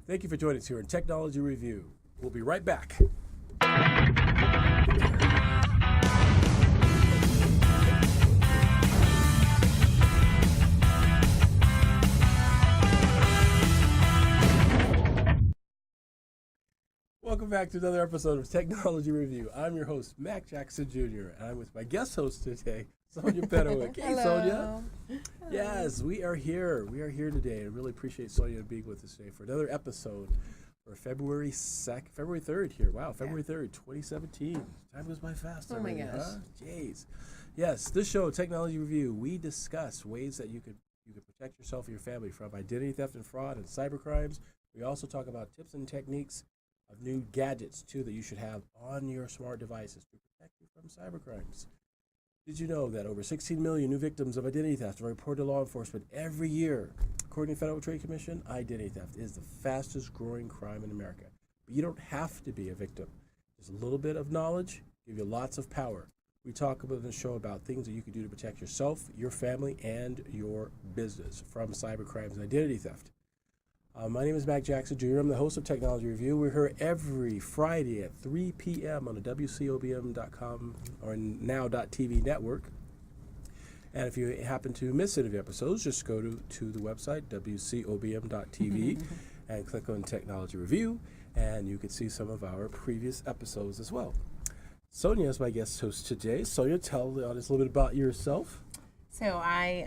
Thank you for joining us here in Technology Review. We'll be right back. Welcome back to another episode of Technology Review. I'm your host, Mac Jackson Jr., and I'm with my guest host today, Sonia Pedowick. Hey, Sonia. Hello. Yes, we are here. We are here today. I really appreciate Sonia being with us today for another episode for February 3rd here. Wow, February 3rd, 2017. Time goes by fast. Oh, my already, gosh. Huh? Jeez. Yes, this show, Technology Review, we discuss ways that you can protect yourself and your family from identity theft and fraud and cybercrimes. We also talk about tips and techniques of new gadgets, too, that you should have on your smart devices to protect you from cybercrimes. Did you know that over 16 million new victims of identity theft are reported to law enforcement every year? According to the Federal Trade Commission, identity theft is the fastest growing crime in America. But you don't have to be a victim. Just a little bit of knowledge give you lots of power. We talk about in the show about things that you can do to protect yourself, your family, and your business from cybercrimes and identity theft. My name is Mac Jackson Jr. I'm the host of Technology Review. We're here every Friday at 3 p.m. on the WCOBM.com or now.tv network. And if you happen to miss any of the episodes, just go to the website, WCOBM.tv, and click on Technology Review, and you can see some of our previous episodes as well. Sonia is my guest host today. Sonia, tell the audience a little bit about yourself. So I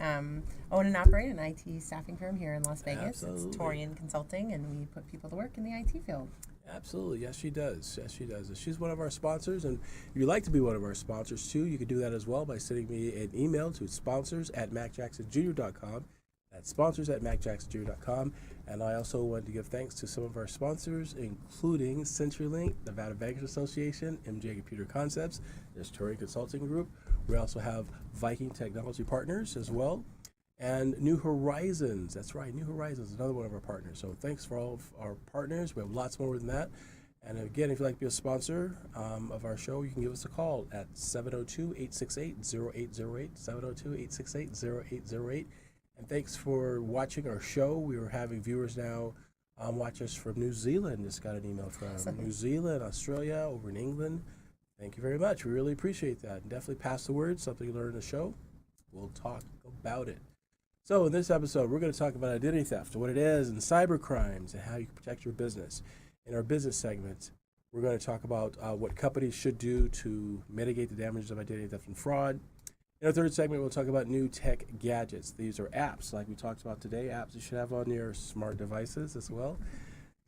own and operate an IT staffing firm here in Las Vegas. Absolutely. It's Torian Consulting, and we put people to work in the IT field. Absolutely. Yes, she does. Yes, she does. She's one of our sponsors, and if you'd like to be one of our sponsors, too, you can do that as well by sending me an email to sponsors@macjacksonjr.com. That's sponsors@macjacksonjr.com. And I also want to give thanks to some of our sponsors, including CenturyLink, Nevada Bankers Association, MJ Computer Concepts, there's Torian Consulting Group. We also have Viking Technology Partners as well, and New Horizons. That's right, New Horizons is another one of our partners. So thanks for all of our partners. We have lots more than that. And again, if you'd like to be a sponsor of our show, you can give us a call at 702-868-0808, 702-868-0808. And thanks for watching our show. We are having viewers now watch us from New Zealand. Just got an email from New Zealand, Australia, over in England. Thank you very much. We really appreciate that. And definitely pass the word, something you learn in the show. We'll talk about it. So in this episode, we're going to talk about identity theft, what it is, and cyber crimes, and how you can protect your business. In our business segment, we're going to talk about what companies should do to mitigate the damages of identity theft and fraud. In our third segment, we'll talk about new tech gadgets. These are apps, like we talked about today, apps you should have on your smart devices as well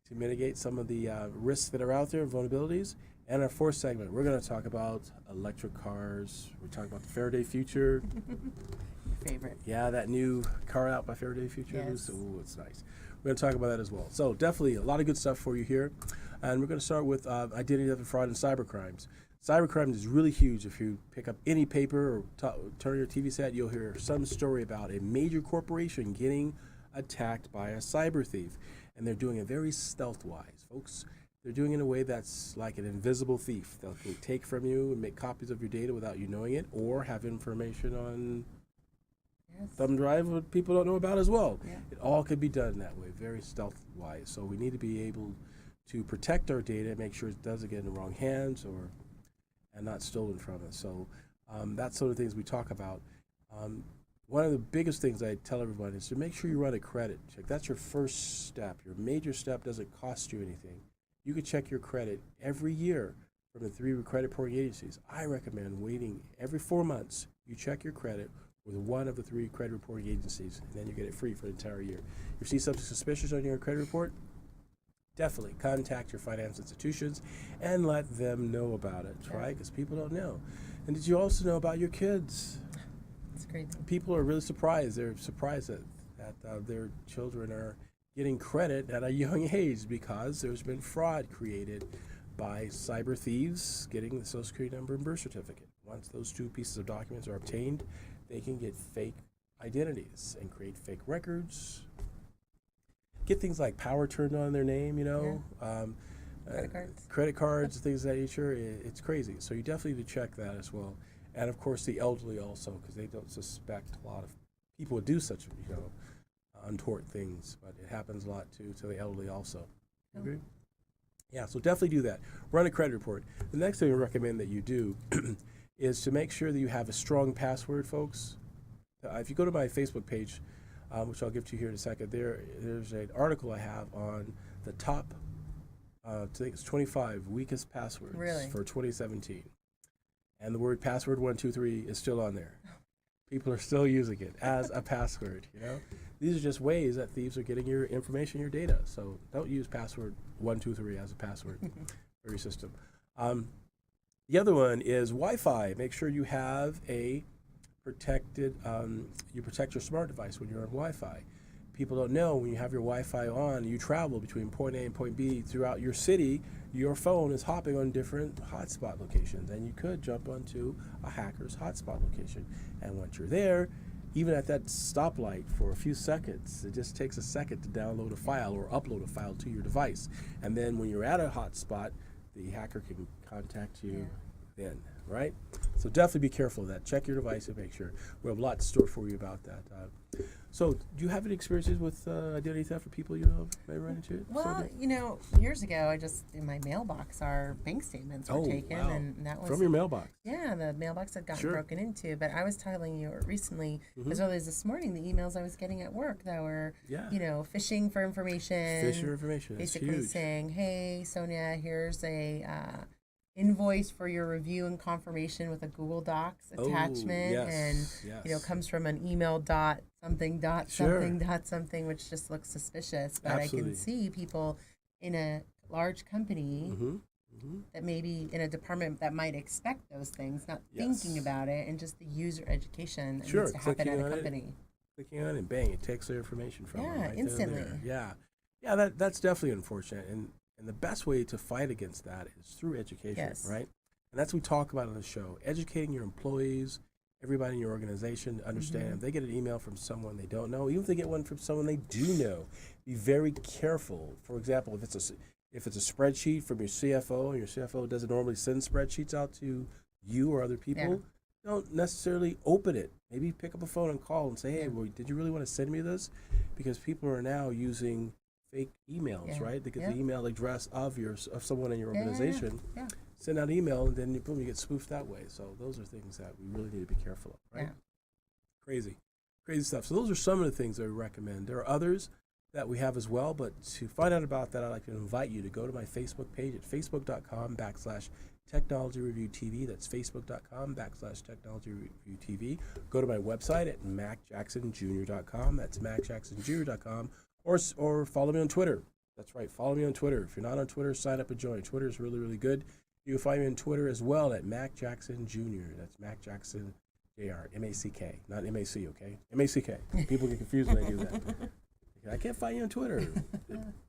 to mitigate some of the risks that are out there and vulnerabilities. And our fourth segment, we're going to talk about electric cars. We're talking about the Faraday Future. Your favorite. Yeah, that new car out by Faraday Future. Yes. Ooh, it's nice. We're going to talk about that as well. So definitely a lot of good stuff for you here. And we're going to start with identity theft and fraud and cybercrimes. Cybercrime is really huge. If you pick up any paper or turn your TV set, you'll hear some story about a major corporation getting attacked by a cyber thief. And they're doing it very stealth-wise, folks. They're doing it in a way that's like an invisible thief. They'll take from you and make copies of your data without you knowing it, or have information on thumb drive that people don't know about as well. Yeah. It all could be done that way, very stealth-wise. So we need to be able to protect our data, make sure it doesn't get in the wrong hands and not stolen from us. So that's sort of things we talk about. One of the biggest things I tell everyone is to make sure you run a credit check. That's your first step. Your major step doesn't cost you anything. You can check your credit every year from the 3 credit reporting agencies. I recommend waiting every 4 months. You check your credit with one of the 3 credit reporting agencies, and then you get it free for the entire year. If you see something suspicious on your credit report, definitely contact your finance institutions and let them know about it, right? Because people don't know. And did you also know about your kids? It's crazy. People are really surprised. They're surprised that their children are getting credit at a young age because there's been fraud created by cyber thieves getting the Social Security number and birth certificate. Once those 2 pieces of documents are obtained, they can get fake identities and create fake records, get things like power turned on in their name, credit cards, things of that nature. It's crazy. So you definitely need to check that as well. And of course the elderly also, because they don't suspect a lot of people would do such, untoward things, but it happens a lot to the elderly also. Oh. Agree? Yeah, so definitely do that. Run a credit report. The next thing I recommend that you do is to make sure that you have a strong password, folks. If you go to my Facebook page, which I'll give to you here in a second, there's an article I have on the top, I think it's 25 weakest passwords for 2017. And the word password 123 is still on there. People are still using it as a password, you know? These are just ways that thieves are getting your information, your data. So don't use password 123 as a password for your system. The other one is Wi-Fi. Make sure you have a protected, you protect your smart device when you're on Wi-Fi. People don't know when you have your Wi-Fi on, you travel between point A and point B throughout your city, your phone is hopping on different hotspot locations, and you could jump onto a hacker's hotspot location. And once you're there, even at that stoplight for a few seconds, it just takes a second to download a file or upload a file to your device. And then when you're at a hotspot, the hacker can contact you then, right? So definitely be careful of that. Check your device and make sure. We have a lot to store for you about that. So do you have any experiences with identity theft for people you know may run into it? Well, you know, years ago, in my mailbox, our bank statements were taken, wow. and that was From your mailbox. Yeah, the mailbox had gotten Sure. broken into. But I was telling you recently, as early as this morning, the emails I was getting at work that were, you know, phishing for information. Fish your information. That's Basically huge. saying, hey, Sonia, here's a invoice for your review and confirmation with a Google Docs attachment, and you know, comes from an email dot something, which just looks suspicious. But Absolutely. I can see people in a large company that maybe in a department that might expect those things, not thinking about it, and just the user education that needs to happen at a company. Clicking on it, and bang, it takes their information from them right instantly. there. Yeah, that's definitely unfortunate. And the best way to fight against that is through education, right? And that's what we talk about on the show. Educating your employees, everybody in your organization to understand if they get an email from someone they don't know, even if they get one from someone they do know, be very careful. For example, if it's a spreadsheet from your CFO, and your CFO doesn't normally send spreadsheets out to you or other people, don't necessarily open it. Maybe pick up a phone and call and say, hey, well, did you really want to send me this? Because people are now using fake emails, right? They get the email address of someone in your organization, send out email, and then boom, you get spoofed that way. So those are things that we really need to be careful of, right? Crazy stuff. So those are some of the things that we recommend. There are others that we have as well, but to find out about that, I'd like to invite you to go to my Facebook page at facebook.com/Technology Review TV. That's facebook.com/Technology Review TV. Go to my website at macjacksonjr.com. That's macjacksonjr.com. Or follow me on Twitter. That's right, follow me on Twitter. If you're not on Twitter, sign up and join. Twitter is really, really good. You can find me on Twitter as well at Mac Jackson Jr. That's Mac Jackson Jr. M-A-C-K, not M-A-C, okay? M-A-C-K. People get confused when they do that. I can't find you on Twitter.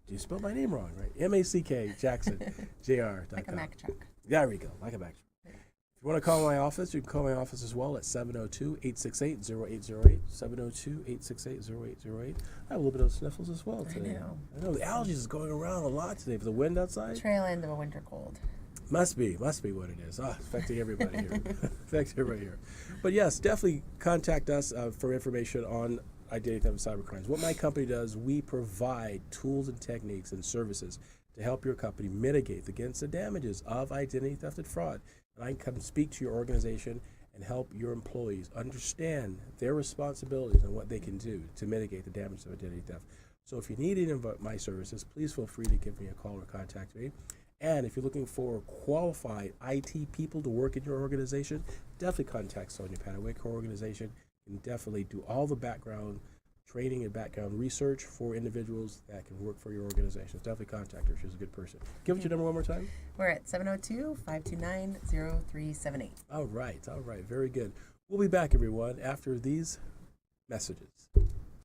You spelled my name wrong, right? M-A-C-K Jackson Jr. Like a Mac truck. There we go, like a Mac truck. If you want to call my office, you can call my office as well at 702-868-0808, 702-868-0808. I have a little bit of sniffles as well today. I know the allergies is going around a lot today for the wind outside. Trail end of a winter cold. Must be what it is. Affecting everybody here. But yes, definitely contact us for information on identity theft and cybercrimes. What my company does, we provide tools and techniques and services to help your company mitigate against the damages of identity theft and fraud. And I can come speak to your organization and help your employees understand their responsibilities and what they can do to mitigate the damage of identity theft. So if you need any of my services, please feel free to give me a call or contact me. And if you're looking for qualified IT people to work in your organization, definitely contact Sonia Padwick. Her organization can definitely do all the background training and background research for individuals that can work for your organization. Definitely contact her. She's a good person. Give us your number one more time. We're at 702-529-0378. All right. Very good. We'll be back, everyone, after these messages.